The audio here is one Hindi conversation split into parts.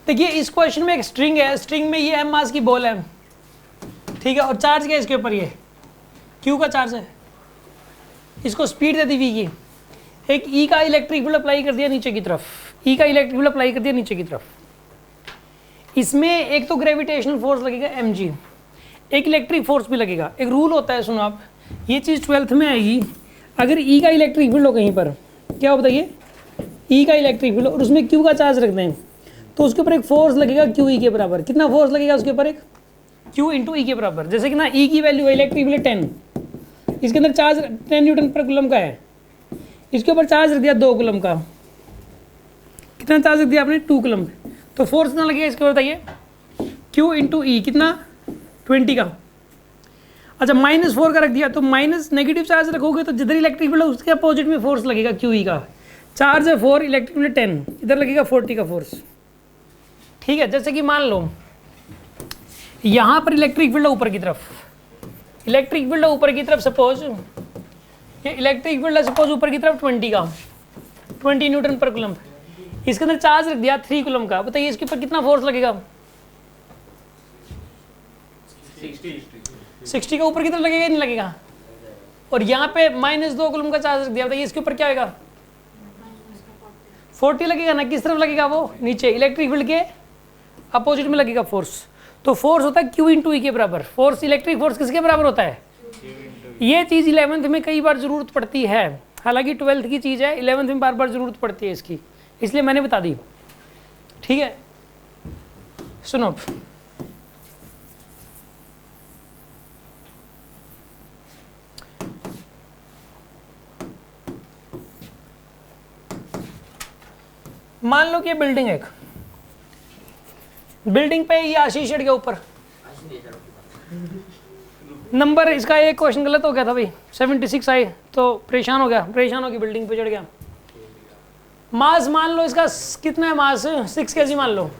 देखिए इस क्वेश्चन में एक स्ट्रिंग है, स्ट्रिंग में ये m मास की बॉल है, ठीक है, और चार्ज क्या है इसके ऊपर, ये q का चार्ज है, इसको स्पीड दे दी v की, एक e का इलेक्ट्रिक फील्ड अप्लाई कर दिया नीचे की तरफ, e का इलेक्ट्रिक फील्ड अप्लाई कर दिया नीचे की तरफ। इसमें एक तो ग्रेविटेशनल फोर्स लगेगा mg, एक इलेक्ट्रिक फोर्स भी लगेगा। एक रूल होता है, सुनो आप, ये चीज़ 12th में आएगी, अगर e का इलेक्ट्रिक फील्ड हो कहीं पर, क्या हो बताइए, e का इलेक्ट्रिक फील्ड और उसमें q का चार्ज रखते हैं, तो उसके ऊपर एक फोर्स लगेगा q e के बराबर। कितना फोर्स लगेगा उसके ऊपर, एक q इंटू ई के बराबर। जैसे कि ना e की वैल्यू है इलेक्ट्रिक फील्ड 10, इसके अंदर चार्ज 10 न्यूटन पर कूलम का है, इसके ऊपर चार्ज रख दिया 2 कूलम का, कितना चार्ज रख दिया आपने, 2 कूलम, तो फोर्स कितना लगेगा इसके ऊपर बताइए, q इंटू ई, कितना 20 का। अच्छा -4 का रख दिया, तो माइनस नेगेटिव चार्ज रखोगे तो जिधर इलेक्ट्रिक फील्ड है उसके अपोजिट में फोर्स लगेगा q e का। चार्ज है 4, इलेक्ट्रिक फील्ड 10, इधर लगेगा 40 का फोर्स, ठीक है। जैसे कि मान लो यहाँ पर इलेक्ट्रिक फील्ड है ऊपर की तरफ, इलेक्ट्रिक फील्ड है ऊपर की तरफ, सपोज ये इलेक्ट्रिक फील्ड है सपोज ऊपर की तरफ 20 का, 20 न्यूटन पर कूलम, इसके अंदर चार्ज रख दिया 3 कूलम का, बताइए इसके ऊपर कितना फोर्स लगेगा, 60 का ऊपर की तरफ लगेगा नहीं लगेगा, और यहाँ पे -2 कूलम का चार्ज रख दिया, बताइए इसके ऊपर क्या होगा, 40 लगेगा ना। किस तरफ लगेगा, वो नीचे इलेक्ट्रिक फील्ड के अपोजिट में लगेगा फोर्स। तो फोर्स होता है q इंटू ई के बराबर। फोर्स, इलेक्ट्रिक फोर्स किसके बराबर होता है, ये चीज़ 11th में कई बार जरूरत पड़ती है, हालांकि 12th की चीज़ है, 11th में बार बार जरूरत पड़ती है इसकी, इसलिए मैंने बता दी, ठीक है। सुनो, मान लो कि ये बिल्डिंग है, एक बिल्डिंग पे ये आशीष चढ़ गया ऊपर, नंबर इसका एक क्वेश्चन गलत हो गया था भाई, 76 आए तो परेशान हो गया, परेशान हो गया, बिल्डिंग पे चढ़ गया। मास मान लो इसका कितना है, मास 6 kg मान लो,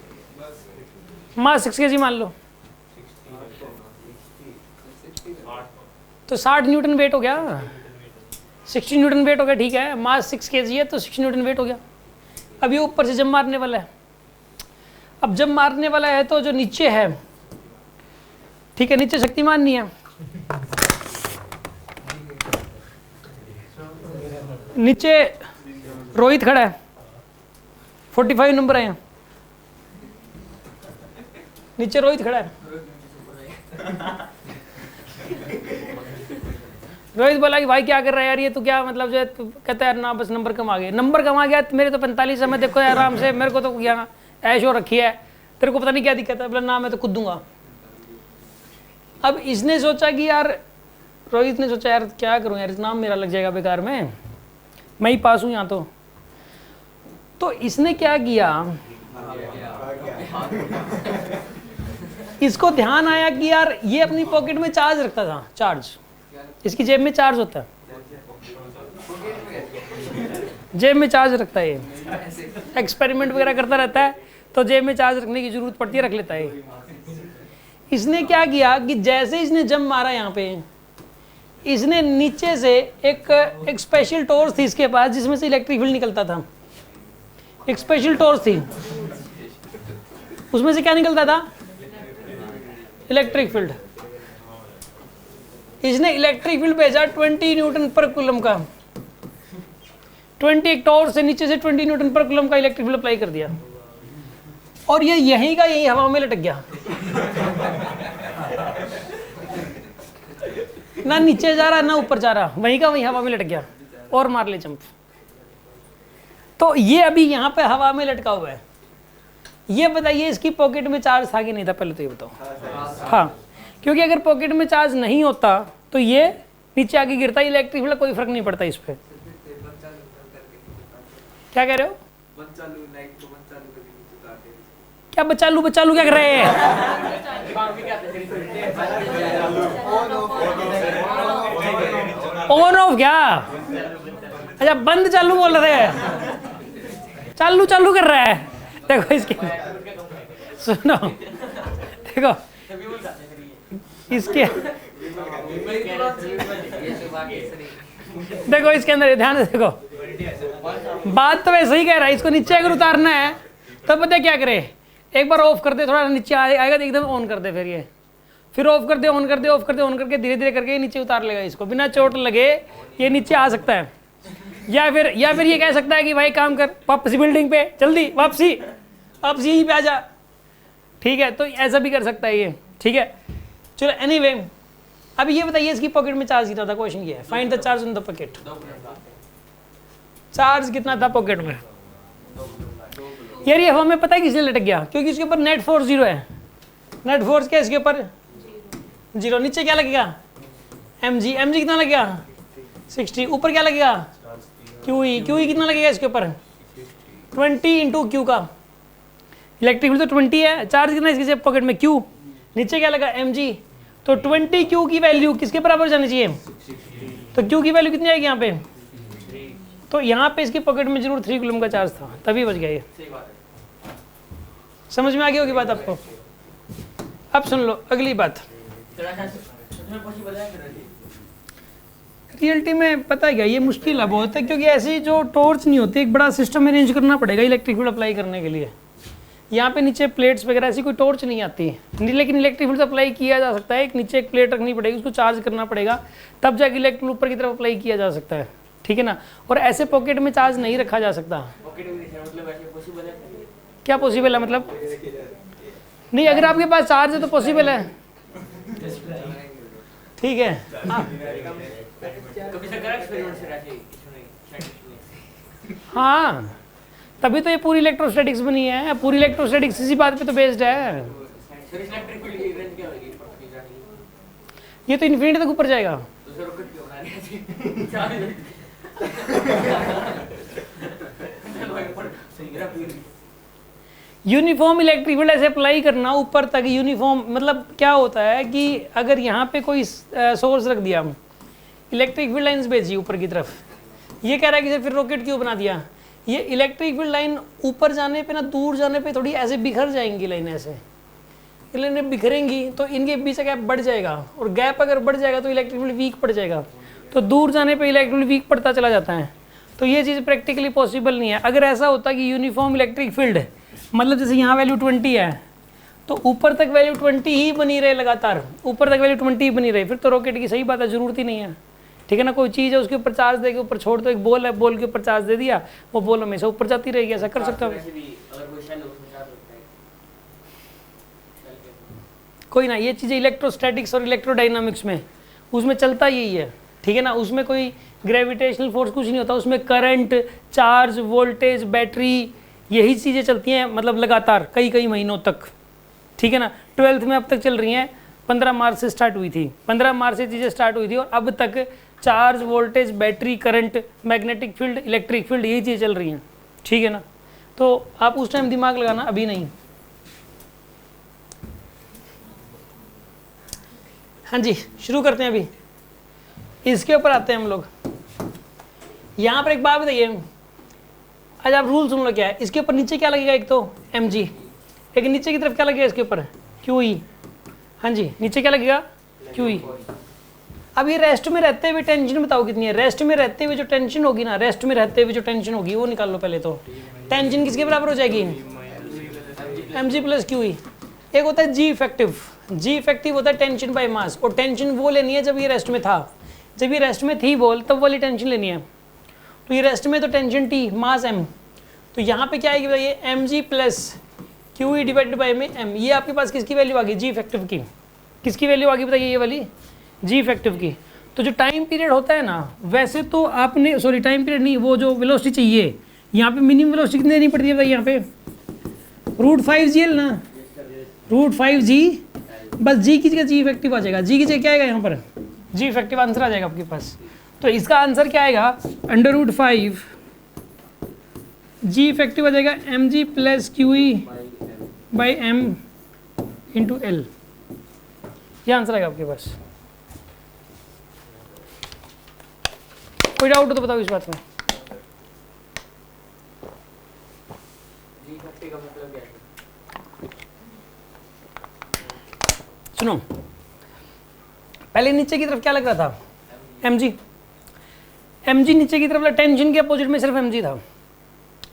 मास 6 kg मान लो, तो 60 न्यूटन वेट हो गया, 60 न्यूटन वेट हो गया, ठीक है। मास 6 kg है तो 60 न्यूटन वेट हो गया। अब ये ऊपर से जंप मारने वाला है, अब जंप मारने वाला है तो जो नीचे है, ठीक है, नीचे शक्तिमान नहीं है, नीचे रोहित खड़ा है, 45 नंबर है यहाँ, नीचे रोहित खड़ा है। रोहित बोला कि भाई क्या कर रहा है यार, ये तो क्या मतलब जो है, तो कहता है यार ना बस नंबर कम आ गए, नंबर कम आ गया, मेरे तो 45 है, मैं देखो आराम से, मेरे को तो क्या ऐश हो रखी है, तेरे को पता नहीं क्या दिक्कत है, बोला ना मैं तो कूदूंगा। अब इसने सोचा कि यार, रोहित ने सोचा यार क्या करूं यार, नाम मेरा लग जाएगा बेकार में, मैं ही पास हूं यहाँ तो इसने क्या किया, इसको ध्यान आया कि यार ये अपनी पॉकेट में चार्ज रखता था, चार्ज, इसकी जेब में चार्ज होता है, जेब में चार्ज रखता है, ये एक्सपेरिमेंट वगैरह करता रहता है तो जेब में चार्ज रखने की जरूरत पड़ती है, रख लेता है। इसने क्या किया कि जैसे इसने जंप मारा यहाँ पे, इसने नीचे से एक स्पेशल टॉर्च थी इसके पास जिसमें से इलेक्ट्रिक फील्ड निकलता था, एक स्पेशल टॉर्च थी, उसमें से क्या निकलता था, इलेक्ट्रिक फील्ड। इसने इलेक्ट्रिक फील्ड भेजा 20 न्यूटन पर कूलम का, 20 एक टॉर्च से नीचे से 20 न्यूटन पर कूलम का इलेक्ट्रिक फील्ड अप्लाई कर दिया, और ये यहीं का यहीं हवा में लटक गया, ना नीचे जा रहा ना ऊपर जा रहा, वहीं का वहीं हवा में लटक गया, और मार ले जंप। तो ये अभी यहाँ पे हवा में लटका हुआ है। ये बताइए इसकी पॉकेट में चार्ज था कि नहीं था, पहले तो ये बताओ। हाँ, क्योंकि अगर पॉकेट में चार्ज नहीं होता तो ये नीचे आके गिरता, इलेक्ट्रिक फील्ड कोई फर्क नहीं पड़ता इस पे। क्या कह रहे हो, क्या बचालू बचालू क्या कर रहे हैं, ऑन ऑफ क्या, अच्छा बंद चालू बोल रहे हैं, चालू चालू कर रहा है। देखो इसके, सुनो देखो इसके, देखो इसके अंदर ध्यान से देखो, बात तो वैसे ही कह रहा है, इसको नीचे अगर उतारना है तो पता क्या करे, एक बार ऑफ कर दे, थोड़ा नीचे आएगा तो एकदम ऑन कर दे, फिर ये फिर ऑफ कर दे, ऑन कर दे, ऑफ कर दे, ऑन करके धीरे धीरे करके ये नीचे उतार लेगा इसको, बिना चोट लगे ये नीचे आ सकता है। या फिर ये कह सकता है कि भाई काम कर, वापस बिल्डिंग पे जल्दी वापसी यहीं पे आ जा, ठीक है। तो ऐसा भी कर सकता है ये, ठीक है। चलो एनीवे, अब ये बताइए इसकी पॉकेट में चार्ज कितना था, क्वेश्चन ये है, find the charge in the pocket. Charge कितना था पॉकेट में यार, ये हमें पता है किसलिए लटक गया, क्योंकि इसके ऊपर नेट फोर्स 0 है। नेट फोर्स क्या है इसके ऊपर 0, नीचे क्या लगेगा mg कितना लगेगा 60, ऊपर क्या लगेगा QE कितना लगेगा इसके ऊपर 20 इंटू क्यू का, इलेक्ट्रिक फील्ड तो 20 है, चार्ज कितना इसके पॉकेट में Q, नीचे क्या लगा mg, तो 20 Q की वैल्यू किसके बराबर जानी चाहिए, तो Q की वैल्यू कितनी आएगी यहाँ पे, तो यहाँ पे इसकी पॉकेट में जरूर 3 कूलम का चार्ज था, तभी बच गया ये। समझ में आ गई होगी बात आपको। अब सुन लो अगली बात, रियलिटी में पता है क्या, ये मुश्किल है बहुत है, क्योंकि ऐसी जो टॉर्च नहीं होती, एक बड़ा सिस्टम अरेंज करना पड़ेगा इलेक्ट्रिक फील्ड अप्लाई करने के लिए। यहाँ पे नीचे प्लेट्स वगैरह ऐसी कोई टॉर्च नहीं आती, लेकिन इलेक्ट्रिक फील्ड अप्लाई किया जा सकता है। एक नीचे एक प्लेट रखनी पड़ेगी, उसको चार्ज करना पड़ेगा, तब जाके इलेक्ट्रिक ऊपर की तरफ अप्लाई किया जा सकता है, ठीक है ना। और ऐसे पॉकेट में चार्ज नहीं रखा जा सकता। क्या पॉसिबल है मतलब, नहीं अगर आपके पास चार्ज है तो पॉसिबल है, ठीक है। हाँ तभी तो ये पूरी इलेक्ट्रोस्टैटिक्स बनी है, पूरी इलेक्ट्रोस्टैटिक्स इसी बात पे तो बेस्ड है। ये तो इन्फिनिटी तक ऊपर जाएगा। यूनिफॉर्म इलेक्ट्रिक फील्ड ऐसे अप्लाई करना ऊपर तक, यूनिफॉर्म मतलब क्या होता है कि अगर यहाँ पे कोई सोर्स रख दिया, इलेक्ट्रिक फील्ड लाइन्स भेजी ऊपर की तरफ, ये कह रहा है कि फिर रॉकेट क्यों बना दिया, ये इलेक्ट्रिक फील्ड लाइन ऊपर जाने पे ना दूर जाने पे थोड़ी ऐसे बिखर जाएंगी लाइन, ऐसे लाइनें बिखरेंगी तो इनके बीच गैप बढ़ जाएगा, और गैप अगर बढ़ जाएगा तो इलेक्ट्रिक फील्ड वीक पड़ जाएगा, तो दूर जाने पे इलेक्ट्रिक फील्ड वीक पड़ता चला जाता है। तो ये चीज़ प्रैक्टिकली पॉसिबल नहीं है। अगर ऐसा होता कि यूनिफॉर्म इलेक्ट्रिक फील्ड मतलब जैसे यहाँ वैल्यू 20 है तो ऊपर तक वैल्यू 20 ही बनी रहे लगातार, ऊपर तक वैल्यू 20 ही बनी रहे, फिर तो रॉकेट की सही बात है, जरूरत ही नहीं है, ठीक है ना। कोई चीज़ है उसके ऊपर चार्ज दे के ऊपर छोड़ दो, एक बॉल है बॉल के ऊपर चार्ज दे दिया, वो बॉल हमेशा ऊपर जाती रहेगी, ऐसा कर सकता हूँ। कोई ना, ये चीज़ें इलेक्ट्रोस्टैटिक्स और इलेक्ट्रोडायनामिक्स में उसमें चलता यही है, ठीक है ना। उसमें कोई ग्रेविटेशनल फोर्स कुछ नहीं होता, उसमें करंट, चार्ज, वोल्टेज, बैटरी, यही चीज़ें चलती हैं मतलब लगातार कई महीनों तक, ठीक है ना। 12th में अब तक चल रही हैं, 15 मार्च से स्टार्ट हुई थी, 15 मार्च से चीज़ें स्टार्ट हुई थी, और अब तक charge, voltage, battery, current, magnetic field, electric field, यही चीज़ें चल रही हैं, ठीक है ना। तो आप उस टाइम दिमाग लगाना, अभी नहीं। हाँ जी, शुरू करते हैं। अभी इसके ऊपर आते हैं हम लोग। यहाँ पर एक बात बताइए, आज आप रूल सुन लो क्या है। इसके ऊपर नीचे क्या लगेगा, एक तो mg, एक नीचे की तरफ क्या लगेगा इसके ऊपर QE। हाँ जी, नीचे क्या लगेगा QE। अब ये रेस्ट में रहते हुए टेंशन बताओ कितनी है, रेस्ट में रहते हुए जो टेंशन होगी ना, रेस्ट में रहते हुए जो टेंशन होगी वो निकाल लो पहले। तो टेंशन किसके बराबर हो जाएगी, mg प्लस QE। एक होता है जी इफेक्टिव होता है टेंशन बाय मास, और टेंशन वो लेनी है जब ये रेस्ट में था, जब ये रेस्ट में थी बॉल तब वाली टेंशन लेनी है। तो ये रेस्ट में तो टेंशन T, मास M, तो यहाँ पे क्या आएगी बताइए, mg plus QE divided by में M। ये आपके पास किसकी वैल्यू आ गई, जी इफेक्टिव की। किसकी वैल्यू आ गई बताइए, ये वाली जी इफेक्टिव की। तो जो टाइम पीरियड होता है ना, वैसे तो आपने सॉरी टाइम पीरियड नहीं, वो जो वेलोसिटी चाहिए, यहाँ पे मिनिमम वेलोसिटी कितनी देनी पड़ती है बताइए, यहाँ पे √5g ना, √5g, बस जी की जगह जी इफेक्टिव आ जाएगा, जी की जगह क्या आएगा यहाँ पर, जी इफेक्टिव आंसर आ जाएगा आपके पास। तो इसका आंसर क्या आएगा, √5 जी इफेक्टिव आ जाएगा mg plus QE by M into L। ये आंसर आएगा आपके पास। कोई डाउट हो तो बताओ इस बात में। सुनो, पहले नीचे की तरफ क्या लग रहा था, mg नीचे की तरफ, टेंशन के अपोजिट में सिर्फ mg था,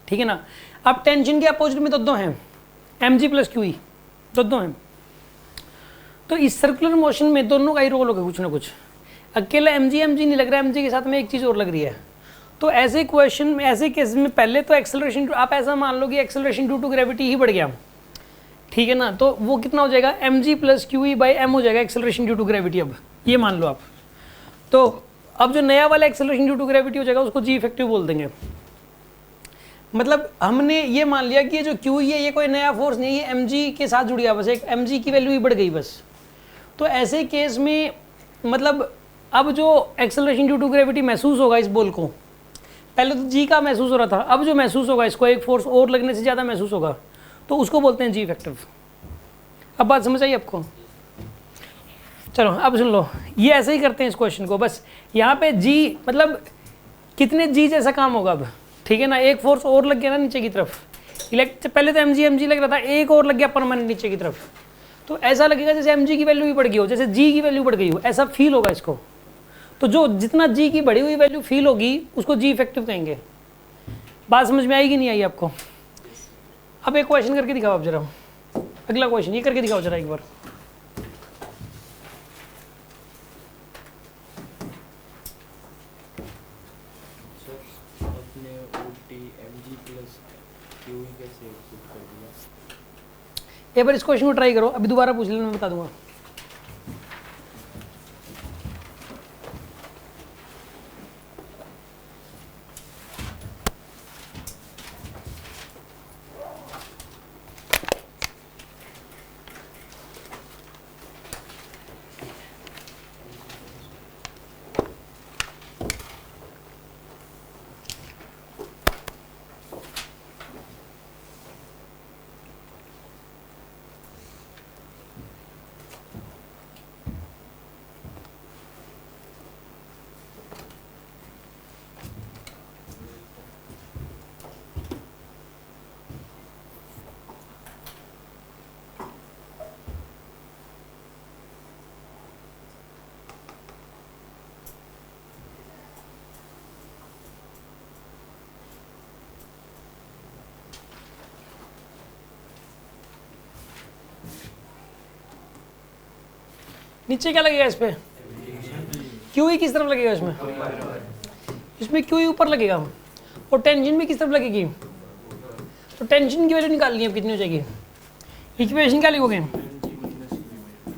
ठीक है ना। अब टेंशन के अपोजिट में तो दो हैं, M G plus Q E, दोनों हैं। तो इस सर्कुलर मोशन में दोनों का ही रोल होगा कुछ ना कुछ। अकेला एम जी नहीं लग रहा है, एम जी के साथ में एक चीज़ और लग रही है। तो ऐसे क्वेश्चन में, ऐसे केस में पहले तो एक्सेलरेशन, आप ऐसा मान लो कि एक्सेलरेशन ड्यू टू ग्रेविटी ही बढ़ गया, ठीक है ना, तो वो कितना हो जाएगा, M G plus Q E by M हो जाएगा एक्सेलरेशन ड्यू टू ग्रेविटी। अब ये मान लो आप, तो अब जो नया वाला एक्सेलरेशन ड्यू टू ग्रेविटी हो जाएगा उसको जी इफेक्टिव बोल देंगे। मतलब हमने ये मान लिया कि ये जो क्यू है ये कोई नया फोर्स नहीं है, ये एम जी के साथ जुड़ गया, बस एक एम जी की वैल्यू ही बढ़ गई बस। तो ऐसे केस में मतलब अब जो एक्सेलरेशन ड्यू टू ग्रेविटी महसूस होगा इस बॉल को, पहले तो जी का महसूस हो रहा था, अब जो महसूस होगा इसको एक फोर्स और लगने से ज़्यादा महसूस होगा, तो उसको बोलते हैं जी इफेक्टिव। अब बात समझ आई आपको? चलो अब सुन लो, ये ऐसे ही करते हैं इस क्वेश्चन को, बस यहाँ पे जी मतलब कितने जी जैसा काम होगा अब, ठीक है ना, एक फोर्स और लग गया ना नीचे की तरफ, पहले तो एम जी लग रहा था, एक और लग गया परमानेंट नीचे की तरफ, तो ऐसा लगेगा जैसे एम जी की वैल्यू भी बढ़ गई हो, जैसे जी की वैल्यू बढ़ गई हो, ऐसा फील होगा इसको। तो जो जितना जी की बढ़ी हुई वैल्यू फील होगी उसको जी इफेक्टिव कहेंगे। बात समझ में आएगी नहीं आई आपको? अब एक क्वेश्चन करके दिखाओ आप जरा, अगला क्वेश्चन ये करके दिखाओ जरा एक बार। एक बार इस क्वेश्चन को ट्राई करो, अभी दोबारा पूछ लेना, मैं बता दूंगा। नीचे क्या लगेगा इस पे, क्यू ई किस तरफ लगेगा इसमें, इसमें क्यू ई ऊपर लगेगा, और टेंशन भी किस तरफ लगेगी, तो टेंशन की वैल्यू निकालनी है, कितनी हो जाएगी, इक्वेशन क्या लिखोगे,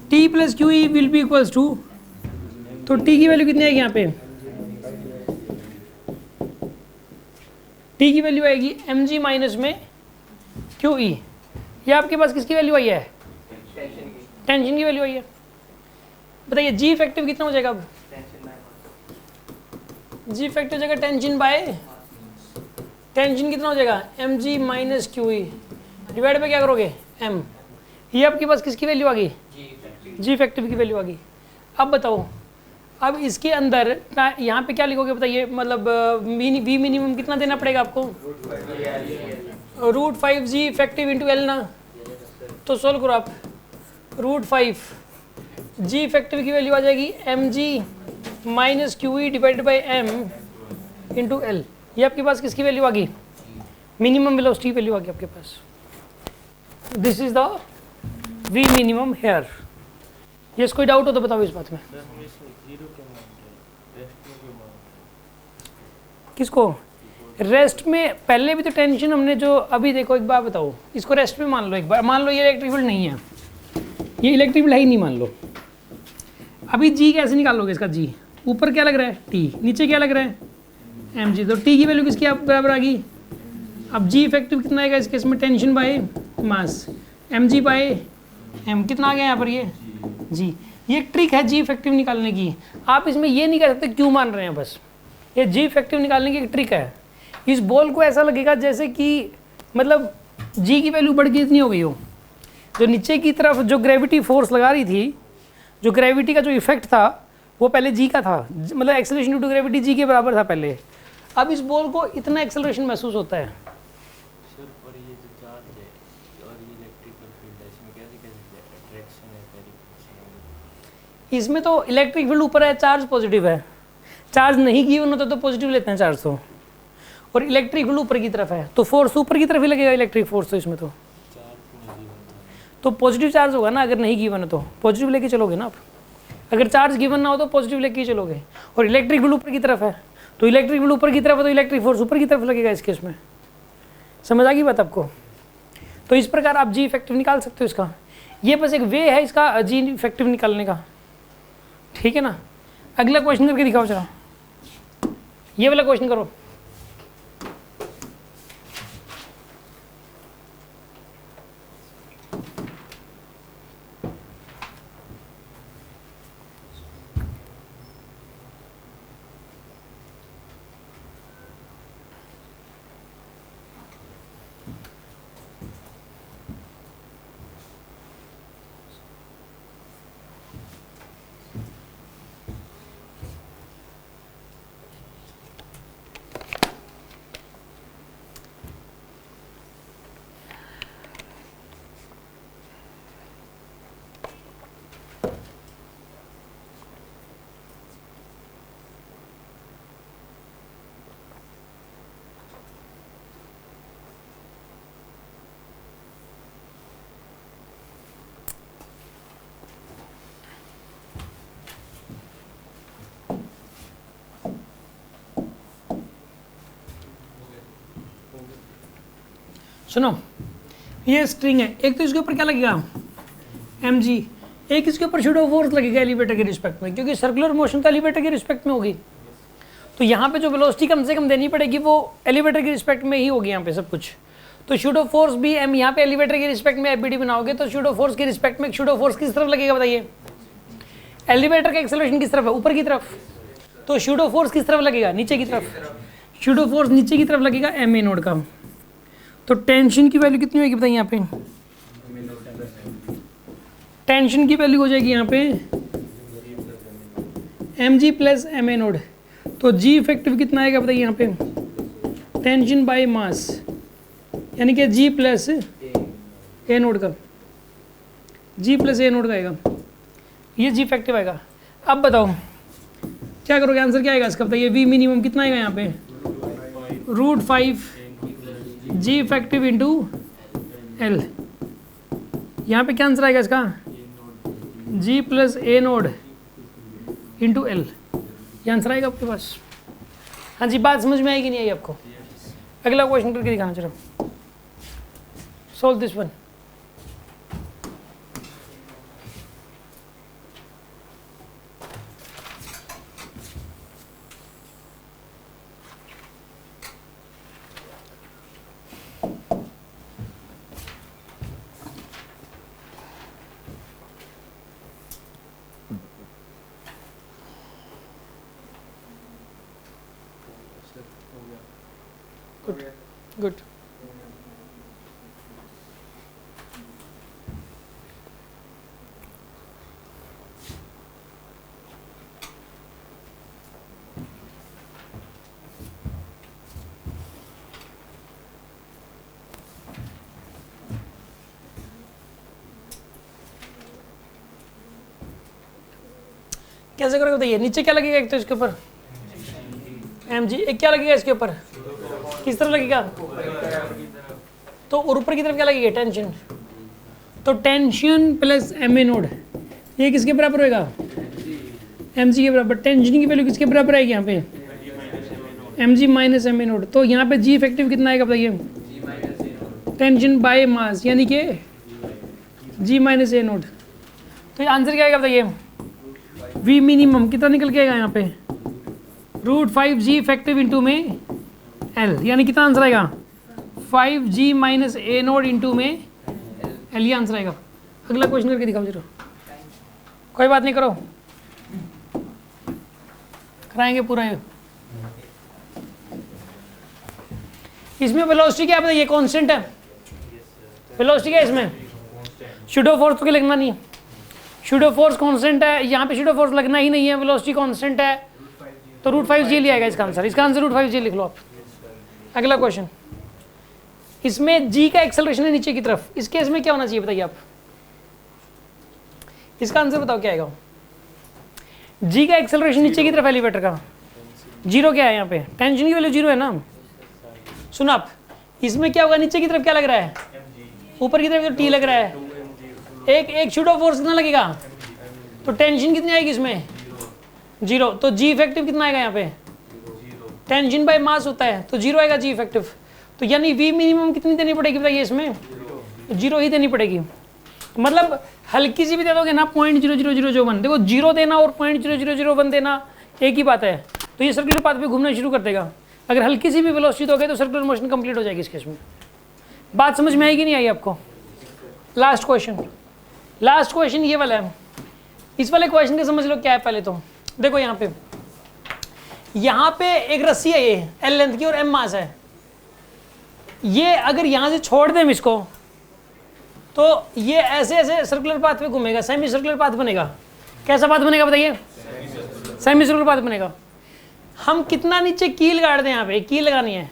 T plus Q E will be equals to, तो टी की वैल्यू कितनी आएगी यहाँ पे, टी की वैल्यू आएगी एम जी माइनस में क्यू ई। ये आपके पास किसकी वैल्यू आई है, टेंशन की वैल्यू आई है। बताइए जी इफेक्टिव कितना हो जाएगा अब, जी इफेक्टिव हो जाएगा टेंशन बाय, टेंशन कितना हो जाएगा M G minus Q E divide पे क्या करोगे एम। ये आपके पास किसकी वैल्यू आ गई, जी इफेक्टिव की वैल्यू आ गई। अब बताओ, अब इसके अंदर यहाँ पे क्या लिखोगे बताइए, मतलब वी मिनिमम कितना देना पड़ेगा आपको, √5 जी इफेक्टिव इंटू एल ना, तो सोल्व करो आप, √5 जी इफेक्टिव की वैल्यू आ जाएगी M G minus Q E divided by M into L. ये आपके पास किसकी वैल्यू आ गई, मिनिमम वेलोसिटी वैल्यू आ गई आपके पास। This is the V minimum here. Yes, कोई डाउट हो तो बताओ इस बात में। किसको, रेस्ट में पहले भी तो टेंशन हमने जो अभी देखो, एक बार बताओ इसको रेस्ट में मान लो, एक बार मान लो ये इलेक्ट्रिक फील्ड नहीं है, ये इलेक्ट्रिक फील्ड है ही नहीं मान लो। अभी जी कैसे निकालोगे इसका, जी ऊपर क्या लग रहा है टी, नीचे क्या लग रहा है एम जी, तो टी की वैल्यू किसकी आप बराबर आ गई। अब जी इफेक्टिव कितना आएगा इस केस में, tension by mass, M G by M, कितना आ गया यहाँ पर ये जी। ये एक ट्रिक है जी इफेक्टिव निकालने की, आप इसमें ये नहीं कर सकते क्यों मान रहे हैं, बस ये जी इफेक्टिव निकालने की एक ट्रिक है। इस बॉल को ऐसा लगेगा जैसे कि मतलब जी की वैल्यू बढ़ के इतनी हो गई हो, जो नीचे की तरफ जो ग्रेविटी फोर्स लगा रही थी, जो ग्रेविटी का जो इफेक्ट था वो पहले जी का था, मतलब acceleration due to gravity G के बराबर था पहले। अब इस बॉल को इतना एक्सेलरेशन महसूस होता है। सर, और ये जो चार्ज है और ये इलेक्ट्रिकल फील्ड है, इसमें कैसे अट्रैक्शन है, इसमें तो इलेक्ट्रिक फील्ड ऊपर है, चार्ज पॉजिटिव है, चार्ज नहीं गिवन होता तो पॉजिटिव लेते हैं चार्ज तो, और इलेक्ट्रिक फील्ड ऊपर की तरफ है तो फोर्स ऊपर की तरफ ही लगेगा इलेक्ट्रिक फोर्स, तो इसमें तो तो पॉजिटिव चार्ज होगा ना, अगर नहीं गिवन है तो पॉजिटिव लेके चलोगे ना आप। अगर चार्ज गिवन ना हो तो पॉजिटिव लेके ही चलोगे। और इलेक्ट्रिक फील्ड ऊपर की तरफ है, तो इलेक्ट्रिक फील्ड ऊपर की तरफ है तो इलेक्ट्रिक फोर्स ऊपर की तरफ लगेगा इस केस में। समझ आ गई बात आपको? तो इस प्रकार आप जी इफेक्टिव निकाल सकते हो इसका। ये बस एक वे है इसका जी इफेक्टिव निकालने का, ठीक है ना। अगला क्वेश्चन करके दिखाओ जरा, ये वाला क्वेश्चन करो। सुनो, ये स्ट्रिंग है, एक तो इसके ऊपर क्या लगेगा mg, एक इसके ऊपर शूडो फोर्स लगेगा एलिवेटर के रिस्पेक्ट में, क्योंकि सर्कुलर मोशन तो एलिवेटर के रिस्पेक्ट में होगी। तो यहाँ पे जो वेलोसिटी कम से कम देनी पड़ेगी वो एलिवेटर के रिस्पेक्ट में ही होगी यहाँ पे सब कुछ। तो शूडो फोर्स भी एम, यहाँ पे एलिवेटर के रिस्पेक्ट में एफबीडी बनाओगे तो शूडो फोर्स के रिस्पेक्ट में शूडो फोर्स किस तरफ लगेगा बताइए? एलिवेटर का एक्सेलरेशन किस तरफ है? ऊपर की तरफ। तो शूडो फोर्स किस तरफ लगेगा? नीचे की तरफ। शूडो फोर्स नीचे की तरफ लगेगा एम ए नोड का। तो टेंशन की वैल्यू कितनी होगी बताइए यहाँ पे? टेंशन की वैल्यू हो जाएगी यहाँ पे M G plus M A naught. तो जी इफेक्टिव कितना आएगा बताइए यहाँ पे? टेंशन बाय मास, यानी कि जी प्लस ए नोड का, जी प्लस ए नोड का आएगा, ये जी इफेक्टिव आएगा। अब बताओ क्या करोगे, आंसर क्या आएगा इसका बताइए? वी मिनिमम कितना आएगा यहाँ पे? √5 जी इफेक्टिव इंटू एल। यहाँ पे क्या आंसर आएगा इसका? जी प्लस ए नोड इंटू एल, ये आंसर आएगा आपके पास। हाँ जी, बात समझ में आएगी नहीं आई आपको? अगला क्वेश्चन करके दिखाना चलो, सोल्व दिस वन। गुड। कैसे करोगे बताइए? नीचे क्या लगेगा? एक तो इसके ऊपर एम जी, एक क्या लगेगा इसके ऊपर? किस तरफ लगेगा? तो और ऊपर की तरफ क्या लगेगा? टेंशन। तो tension plus M A naught, ये किसके बराबर होएगा? एम जी के बराबर। टेंशन की वैल्यू किसके बराबर आएगी यहाँ पे? M G minus M A naught. तो यहाँ पे जी इफेक्टिव कितना आएगा बताइए? टेंशन बाय मास, यानी कि जी माइनस ए नोड। तो ये आंसर क्या आएगा बताइए? वी मिनिमम कितना निकल के आएगा यहाँ पे? √5 जी इफेक्टिव इंटू में एल, यानी कितना आंसर आएगा? 5 जी माइनस ए नोड इंटू में एल, ये आंसर आएगा। अगला क्वेश्चन करके दिखाओ जरा। कोई बात नहीं, करो, कराएंगे पूरा ये। इसमें वेलोसिटी क्या बताइए? कांस्टेंट है वेलोसिटी क्या इसमें? शूडो फोर्स तो लगना नहीं, शूडो फोर्स कांस्टेंट है, यहाँ पे शूडो फोर्स लगना ही नहीं है, वेलोसिटी कांस्टेंट है, तो √5 जी लिया आएगा इसका आंसर। इसका आंसर √5 जी लिख लो आप। अगला क्वेश्चन, इसमें जी का एक्सेलरेशन है नीचे की तरफ, इस केस में क्या होना चाहिए बताइए आप? इसका आंसर बताओ क्या आएगा? जी का एक्सेलरेशन नीचे की तरफ एलिवेटर का, जीरो क्या है यहाँ पे? टेंशन की वैल्यू जीरो है ना। सुनो आप, इसमें क्या होगा? नीचे की तरफ क्या लग रहा है? ऊपर की तरफ तो टी लग रहा है, एक शूडो फोर्स कितना लगेगा, तो टेंशन कितनी आएगी इसमें, 0, तो जी इफेक्टिव कितना आएगा यहाँ पे, टेंशन बाय मास होता है तो 0 आएगा जी इफेक्टिव। तो यानी वी मिनिमम कितनी देनी पड़ेगी बताइए इसमें, 0 ही देनी पड़ेगी। मतलब हल्की सी भी दे दोगे ना 0.0001, देखो 0 देना और 0.0001 देना एक ही बात है, तो ये सर्कुलर पाथ पे घूमना शुरू कर देगा। अगर हल्की सी भी वेलोसिटी दोगे तो सर्कुलर मोशन कंप्लीट हो जाएगी इस केस में। बात समझ में आएगी नहीं आई आपको? लास्ट क्वेश्चन ये वाला है। इस वाले क्वेश्चन के समझ लो क्या है पहले तो देखो, यहाँ पे एक रस्सी है ये एल लेंथ की और एम मास है। ये अगर यहाँ से छोड़ दें इसको तो ये ऐसे ऐसे सर्कुलर पाथ पे घूमेगा, सेमी सर्कुलर पाथ बनेगा। कैसा पाथ बनेगा बताइए, सेमी सर्कुलर पाथ बनेगा। हम कितना नीचे कील गाड़ दें, यहाँ पे कील लगानी है,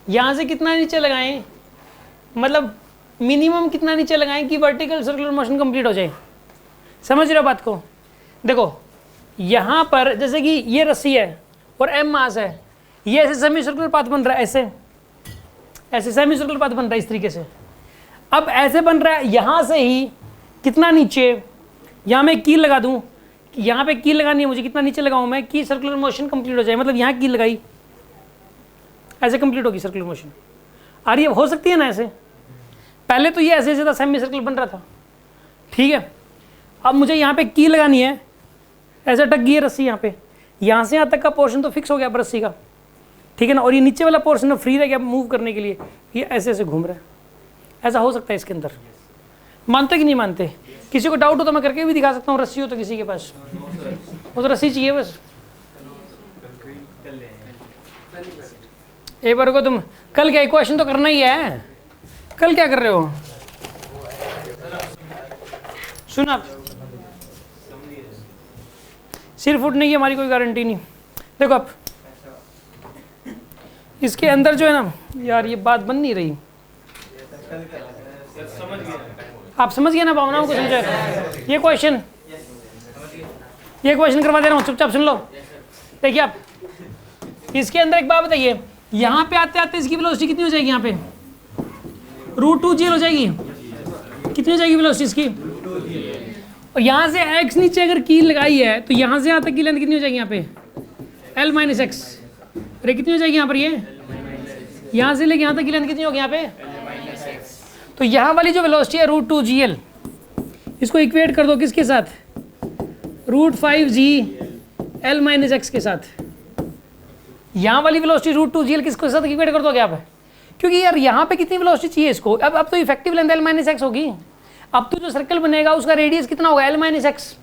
यहाँ से कितना नीचे लगाएं, मतलब मिनिमम कितना नीचे लगाएं कि वर्टिकल सर्कुलर मोशन कंप्लीट हो जाए। समझ रहे हो बात को? देखो यहाँ पर जैसे कि ये रस्सी है और एम मास है, ये ऐसे सेमी सर्कुलर पाथ बन रहा है, ऐसे सेमी सर्कुलर पाथ बन रहा है इस तरीके से। अब ऐसे बन रहा है, यहाँ से ही कितना नीचे, यहाँ मैं कील लगा दूँ, यहाँ पे कील लगानी है मुझे, कितना नीचे लगाऊँ मैं कि सर्कुलर मोशन कंप्लीट हो जाए। मतलब यहाँ कील लगाई, ऐसे कंप्लीट होगी सर्कुलर मोशन। आ रही है, हो सकती है ना ऐसे? पहले तो ये ऐसे ऐसे था, सेमी सर्कल बन रहा था, ठीक है। अब मुझे यहाँ पे कील लगानी है, ऐसे अटक गई है रस्सी यहाँ पे, यहाँ से यहाँ तक का पोर्शन तो फिक्स हो गया रस्सी का, ठीक है ना, और ये नीचे वाला पोर्शन फ्री रह गया मूव करने के लिए, ये ऐसे ऐसे घूम रहा है। ऐसा हो सकता है इसके अंदर? मानते कि नहीं मानते? किसी को डाउट हो तो मैं करके भी दिखा सकता हूँ, रस्सी हो तो किसी के पास, वो तो रस्सी चाहिए बस। एक बार को तुम कल क्या क्वेश्चन तो करना ही है, कल क्या कर रहे हो? सुन आप, सिर फुटने की हमारी कोई गारंटी नहीं। देखो आप इसके अंदर जो है ना यार, ये बात बन नहीं रही, आप समझ गए ना भावनाओं को? समझे ये क्वेश्चन करवा दे रहा हूँ, चुपचाप सुन लो। देखिए आप इसके अंदर एक बात बताइए, यहाँ पे आते आते इसकी वेलोसिटी कितनी हो जाएगी, यहाँ पे √2gl हो जाएगी। कितनी हो जाएगी वेलोसिटी इसकी? और यहाँ से x नीचे अगर कील लगाई है तो यहाँ से यहाँ तक की लेंथ कितनी हो जाएगी यहाँ पे, L - x। अरे कितनी हो जाएगी यहाँ पर, ये यहाँ से लेके यहाँ तक की लेंथ कितनी होगी यहाँ पे? तो यहाँ वाली जो वेलोसिटी है √2gl, इसको इक्वेट कर दो किसके साथ, √5g L - x के साथ। यहाँ वाली वेलोसिटी √2gl किसके साथ इक्वेट कर दोगे आप? क्योंकि यार यहाँ पे कितनी वेलोसिटी चाहिए इसको, अब तो इफेक्टिव लेंथ L - x होगी। अब तो जो सर्कल बनेगा उसका रेडियस कितना होगा, L - x।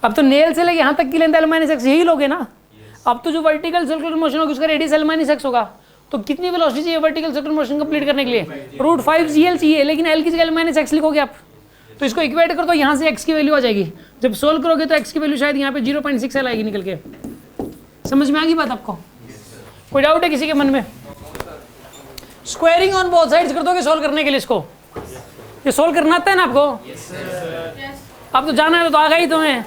अब तो नेल से लेके यहाँ तक की लेंथ L - x यही लोगे ना। अब तो जो वर्टिकल सर्कुलर मोशन होगी उसका रेडियस L - x होगा। तो कितनी वेलोसिटी चाहिए वर्टिकल सर्कुलर मोशन कंप्लीट करने के लिए? √5gl चाहिए, लेकिन L की जगह L - x लिखोगे आप। तो इसको इक्वेट कर दो, यहाँ से x की वैल्यू आ जाएगी। जब सोल्व करोगे तो x की वैल्यू शायद यहाँ पे 0.6L आएगी निकल के। समझ में आ गई बात आपको? कोई डाउट है किसी के मन में? स्क्वायरिंग ऑन बोथ साइड्स कर दोगे सोल्व करने के लिए इसको? ये सोल्व करना आता है ना आपको? अब तो जाना है तो आ गई तुम्हें।